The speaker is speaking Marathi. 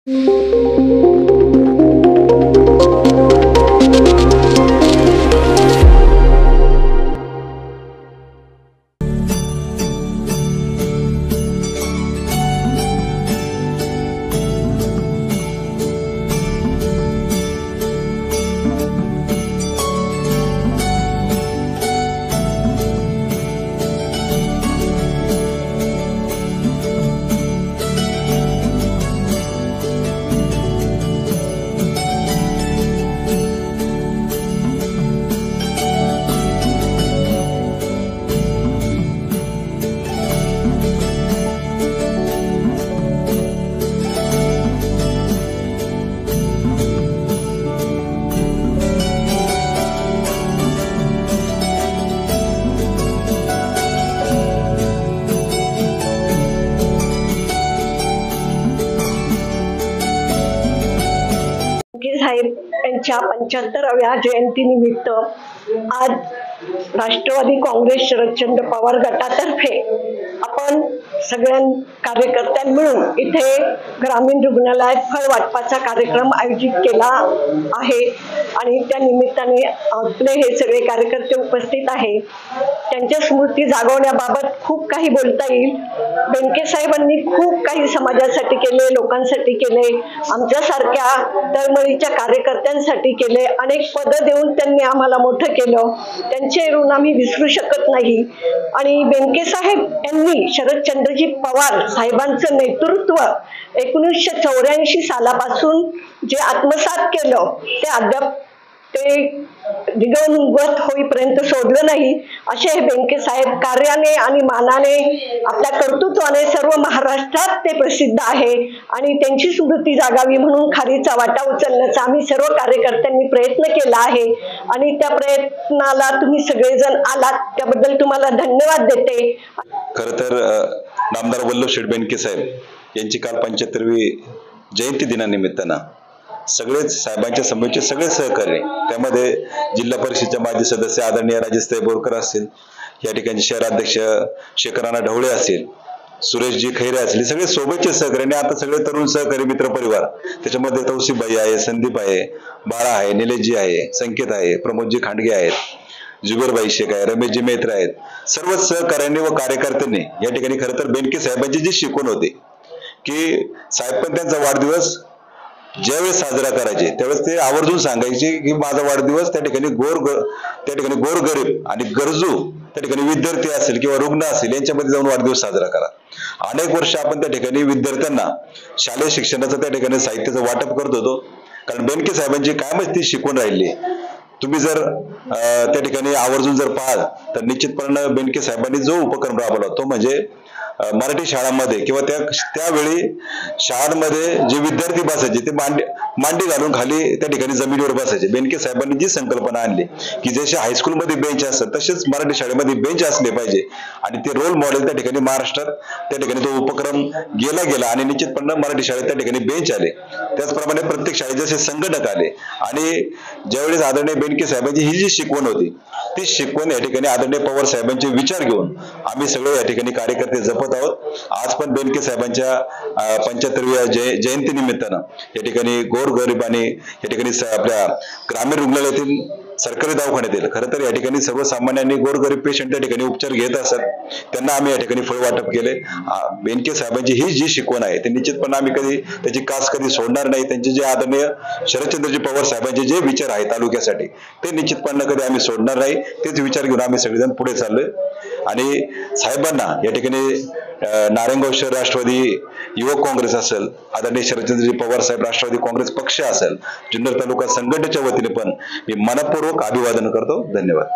साहेब यांच्या 75व्या जयंतीनिमित्त आज राष्ट्रवादी काँग्रेस शरदचंद्र पवार गटातर्फे आपण सगळ्या कार्यकर्त्यांनी मिळून इथे ग्रामीण रुग्णालयात फळ वाटपाचा कार्यक्रम आयोजित केला आहे आणि त्या निमित्ताने आपले हे सगळे कार्यकर्ते उपस्थित आहेत। त्यांच्या स्मृती जागवण्याबाबत खूप काही बोलता येईल। बेनके साहेबांनी खूप काही समाजासाठी केले, लोकांसाठी केले, आमच्यासारख्या तळमळीच्या कार्यकर्त्यांसाठी केले, अनेक पदं देऊन त्यांनी आम्हाला मोठं केलं। त्यांचे ऋण आम्ही विसरू शकत नाही। आणि बेनके साहेब यांनी शरदचंद्रजी पवार साहेबांचं नेतृत्व 1984 सालापासून जे आत्मसात केलं ते अद्याप ते दिगंगत होईपर्यंत सोडलं नाही। असे हे बेनके साहेब कार्याने आणि मानाने आपल्या कर्तृत्वाने सर्व महाराष्ट्रात ते प्रसिद्ध आहे आणि त्यांची स्मृती जागावी म्हणून खारीचा वाटा उचलण्याचा आम्ही सर्व कार्यकर्त्यांनी प्रयत्न केला आहे आणि त्या प्रयत्नाला तुम्ही सगळेजण आलात त्याबद्दल तुम्हाला धन्यवाद देते। खरं तर नामदार वल्लभ शेठ बेनके साहेब यांची काल 75वी जयंती दिनानिमित्तानं सगळेच साहेबांच्या समोरचे सगळे सहकारी, त्यामध्ये जिल्हा परिषदेचे माजी सदस्य आदरणीय राजेशताई बोरकर असतील, या ठिकाणी शहराध्यक्ष शेखराणा ढवळे असतील, सुरेशजी खैरे असतील, सगळे सोबतचे सहकारी आणि आता सगळे तरुण सहकारी मित्र परिवार, त्याच्यामध्ये तौसिफबाई आहे, संदीप आहे, बाळा आहे, निलेशजी आहे, संकेत आहे, प्रमोदजी खांडगे आहेत, जुबेरबाई शेख आहे, रमेशजी मेत्र आहेत, सर्व सहकार्यांनी व कार्यकर्त्यांनी या ठिकाणी खरं तर बेनके साहेबांची जी शिकवण होती की साहेब पण त्यांचा वाढदिवस ज्यावेळेस साजरा करायचे त्यावेळेस ते आवर्जून सांगायचे की माझा वाढदिवस त्या ठिकाणी गोरगरीब आणि गरजू त्या ठिकाणी विद्यार्थी असेल किंवा रुग्ण असेल यांच्यामध्ये जाऊन वाढदिवस साजरा करा। अनेक वर्ष आपण त्या ठिकाणी विद्यार्थ्यांना शालेय शिक्षणाचं त्या ठिकाणी साहित्याचं वाटप करत होतो, कारण बेनके साहेबांची कायमच ती शिकवण राहिली। तुम्ही जर त्या ठिकाणी आवर्जून जर पाहाल तर निश्चितपणे बेनके साहेबांनी जो उपक्रम राबवला तो म्हणजे मराठी शाळांमध्ये किंवा त्यावेळी शाळांमध्ये जे विद्यार्थी बसायचे ते मांडी घालून खाली त्या ठिकाणी जमिनीवर बसायचे। बेनके साहेबांनी जी संकल्पना आणली की जसे हायस्कूलमध्ये बेंच असतात तसेच मराठी शाळेमध्ये बेंच असले पाहिजे आणि ते रोल मॉडेल त्या ठिकाणी महाराष्ट्रात त्या ठिकाणी तो उपक्रम गेला आणि निश्चितपणे मराठी शाळेत त्या ठिकाणी बेंच आले। त्याचप्रमाणे प्रत्येक शाळेत जसे संघटक आले आणि ज्यावेळेस आदरणीय बेनके साहेबांची ही जी शिकवण होती ती शिकवण या ठिकाणी आदरणीय पवार साहेबांचे विचार घेऊन आम्ही सगळे या ठिकाणी कार्यकर्ते जपत आहोत। आज पण बेनके साहेबांच्या 75व्या जयंती निमित्तानं या ठिकाणी गोरगरिबांनी या ठिकाणी आपल्या ग्रामीण रुग्णालयातील सरकारी दवाखान्यातील खरं तर या ठिकाणी सर्वसामान्यांनी गोरगरीब पेशंट त्या ठिकाणी उपचार घेत असतात, त्यांना आम्ही या ठिकाणी फळ वाटप केले। बेनके साहेबांची ही जी शिकवण आहे ते निश्चितपणे आम्ही कधी त्याची कास कधी सोडणार नाही। त्यांचे जे आदरणीय शरदचंद्रजी पवार साहेबांचे जे विचार आहेत तालुक्यासाठी ते निश्चितपणे कधी आम्ही सोडणार नाही। तेच विचार घेऊन आम्ही सगळेजण पुढे चाललोय आणि साहेबांना या ठिकाणी नारायणगाव शहर राष्ट्रवादी युवक काँग्रेस असेल, आदरणीय शरदचंद्रजी पवार साहेब राष्ट्रवादी काँग्रेस पक्ष असेल, जुन्नर तालुका संघटनेच्या वतीने पण मी मनपूर्वक अभिवादन करतो। धन्यवाद।